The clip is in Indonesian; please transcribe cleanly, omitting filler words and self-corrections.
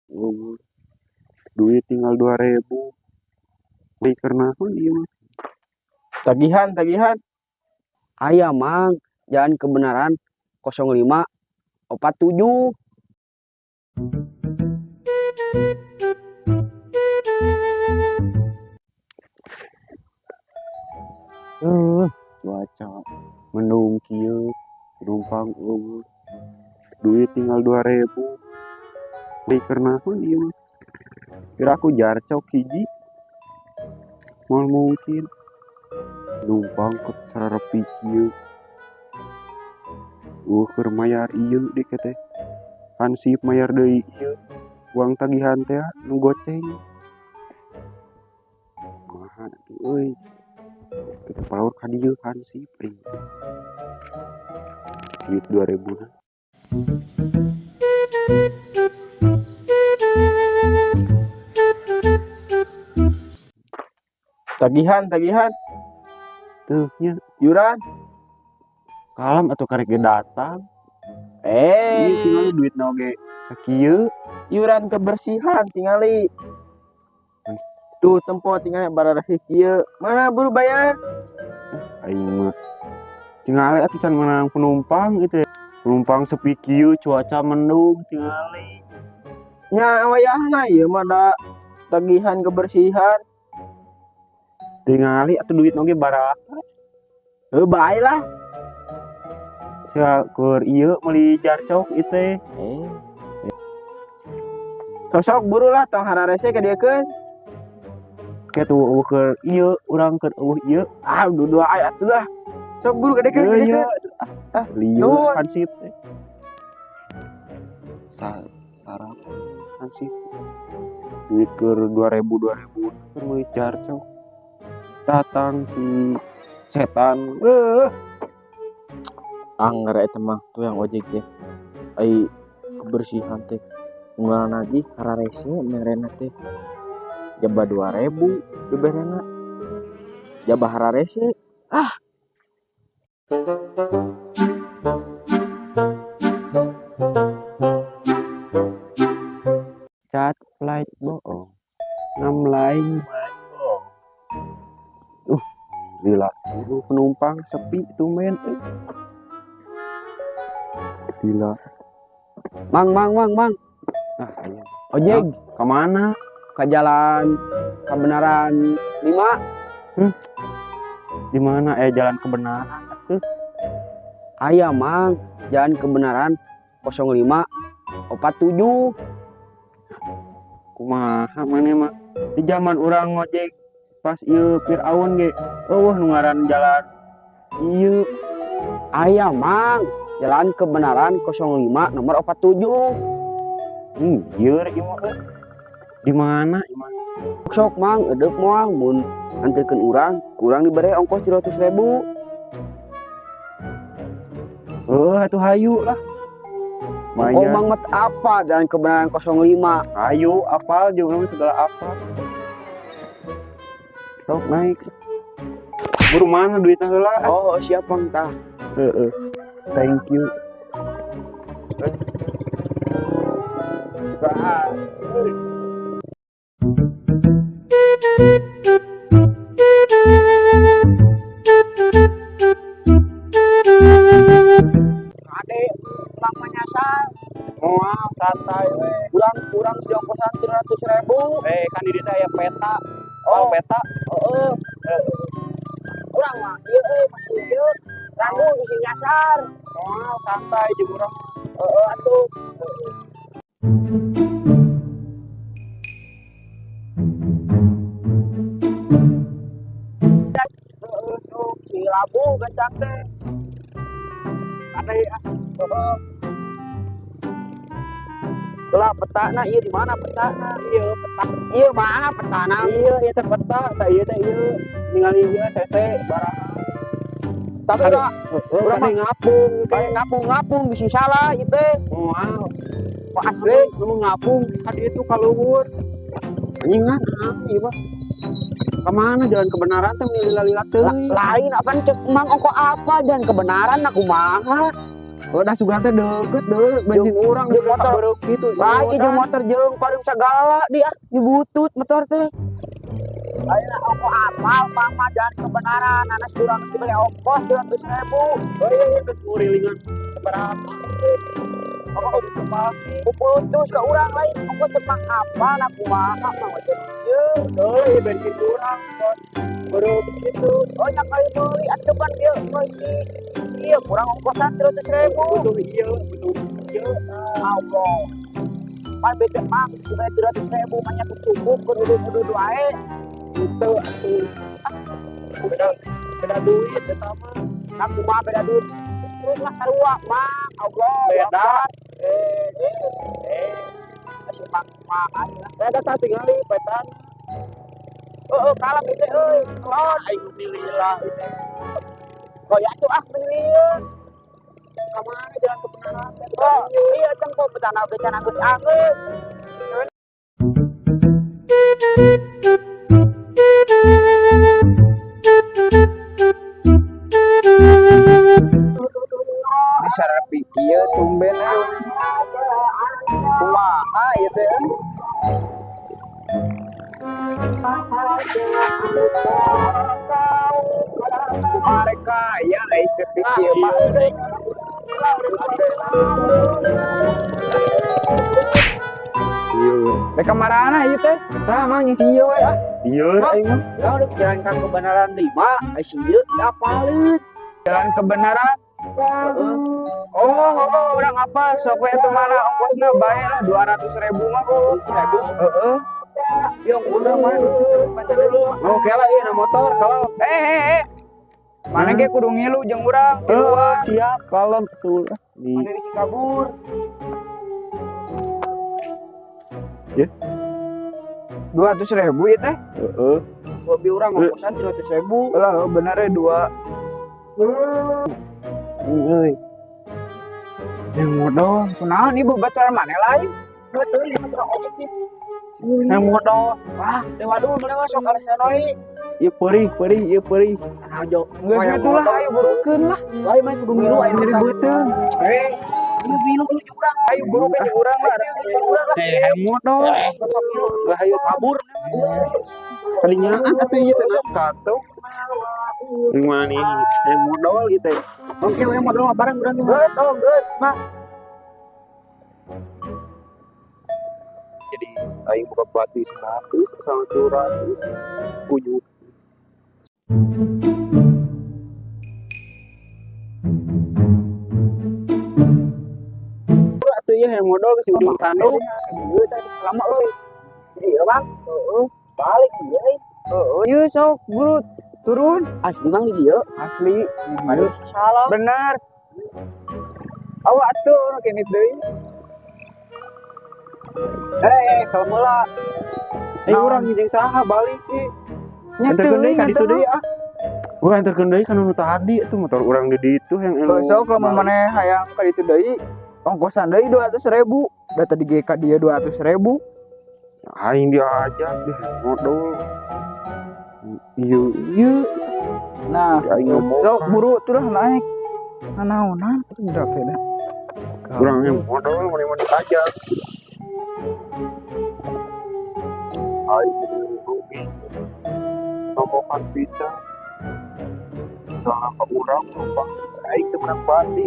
Oh, duit tinggal 2.000. Baik karena apa dia mah? Tagihan. Aya mang, Jalan Kebenaran 0547. Cuaca mendung kieu, penumpang duit tinggal 2.000. Baik karena apa dia mah? Kira aku jarcok hiji. Mal mungkin numpang ke sararepi kieu. Keur mayar ieu dik teh. Hansip mayar deui ieu. Uang tagihan teh nu goceng. Kumaha atuh euy? Kita palawur ka dieu hansip duit 2.000 na. Tagihan. Tuh nya Yuran. kalam atuh karek ge datang. Ieu tinggal duit oge sakieu. Yuran kebersihan tingali. Tuh tempo tinggal bararasi kieu. Mana buru bayar? Aing mah tingali atuh can menang penumpang gitu ya. Penumpang sepi kieu cuaca mendung tingali. Nya wayahna ieu mah da tagihan kebersihan. Tingali atuh duit oge baraka. Bae lah. Sia keur ieu meuli jarcok ieu teh. Sosok buru lah tong hararese ka dieu keun. Kitu keur ieu urang keur ieu. Dua aya atuh lah. Sok buru ka dieu keun. Lieu hansip teh. Sarap hansip. Duit keur 2.000 keur meuli jarcok. Datang si setan. Angger eta mah tuh yang ojek ya. Ai kebersihan teh. Unggal lagi hararese merena teh. Jaba 2.000 diberena. Jaba hararese. Cat flight bohong. Ngamlain bohong. Gila, penumpang sepi tuh men. Gila. Mang. Ayo. Ojek Kemana? ke Jalan Kebenaran 5. Di mana jalan kebenaran? Aya mang, Jalan Kebenaran 0547. Kumaha maneh mah? Di zaman urang ngojek pas ieu Firaun ge, eueuh nu ngaran jalan ieu. Aya mang, Jalan Kebenaran 05 nomor 47. Ieu rek ieu mah. Di mana? Sok mang, edeuk moal mun antikeun urang dibere ongkos 300.000. Atuh hayu lah. Mang mat apa Jalan Kebenaran 05? Ayo apal jeung segala apa. Sok naik. Buru mana duitna heula? Siap mang tah. Thank you. Ade, mang menyasar. Moal santai we. Kurang di ongkosan 300.000. Kan di dieu aya peta. Peta. Urang mah ieu masih ieu. Ramu bisi nyasar. Moal santai jeung urang. Atuh. Si labu gancang teh. Ade Lah petana ieu di mana petana? Ieu mana petana? Ieu teh peta, tah ieu teh ieu. Ningali ieu CC baraha. Tapi da urang mah ngapung bisi salah ieu teh. Moal. Kok asli Nu ngapung ka dieu tuh kaluhur. Anjing ieu mah. Kemana Jalan Kebenaran teh lila-lila teuing. Lain apaan cek mang ongko apa dan kebenaran aku kumaha. Udah sugan teh deket deh bensin urang di motor beruk gitu. Lagi jeung motor jeung paling segala dia di butut motor teh. Ayeuna ongkos apal mama jangan kebenaran anak urang teh beli ongkos 200.000. Oh iya geus ngurilingan seberapa. Oh gitu mah. Putus ka urang lain ongkos cepang apa na kumaha mah jeung deui bensin urang bos. Beruk gitu. Oh nya kali beli atuh kan dia iya kurang ongkosan 100.000. Betul iya Allah pan beda mah sudah 100.000 banyak cukup kudu wae gitu beda duit eta mah aku mah beda duit terus mah sarua mah Allah beda masih mah aja beda tah tinggali petan kalah beda euy lawan aing milih lah oh ya tuh milih kamana jalan kebenaran oh iya ceng kok betana ge can angeus bisa rapi kieu tumben kumaha ieu teh mereka ya seperti kieu mah mereka marana ieu teh tah mah ngisi ieu we Iya aing mah. ya udah jalan ke kebenaran 5 si ieu dapaleun jalan kebenaran udah apa sok we teh mana ongkosna bae lah 200.000 mah 200.000 heeh yang udah mah Oke lah ieu motor kalau mana ge kudu ngilu jeung urang tiluan siap kalem betul di mana di kabur ya 200.000 ieu teh heeh hobi urang ongkosan 300.000 lah bener ya 2 euy yang modal kunaon ibu baca mana lain betul yang modal wah waduh mana mah sok aresanoi ieu perih ajo geus atuh lah ayo burukeun lah lain mah kudu ngilu aya ribeuteun ieu bilu ku urang ayo burukeun jeung urang lah yang modal lah ayo kabur kalinya atuh ieu teh katou gimana nih yang modal gitu ya oke we modal bareng urang geus mah jadi aing buka batu 100 sama 200 kuyu atuh ya yang modal ke ujung tanduk ieu teh lama euy ieu bang heeh balik ieu ieu sok buru turun asli bang di dieu asli aduh salah bener awa atuh kene deui kalau mula urang jeung saha balik nyetul deui ka ditu deui urang anterkeun deui kana nu tadi atuh motor urang di ditu yang sok lamun maneh hayang ka ditu deui ongkosan deui 200.000 da tadi ge ka dia 200.000 aing dia aja deh modal iya nah sok buru terus naik naonan itu udah beda urang yang modal mending aja aing rugi ngomongan bisa soalnya urang lupa aing teu menang bati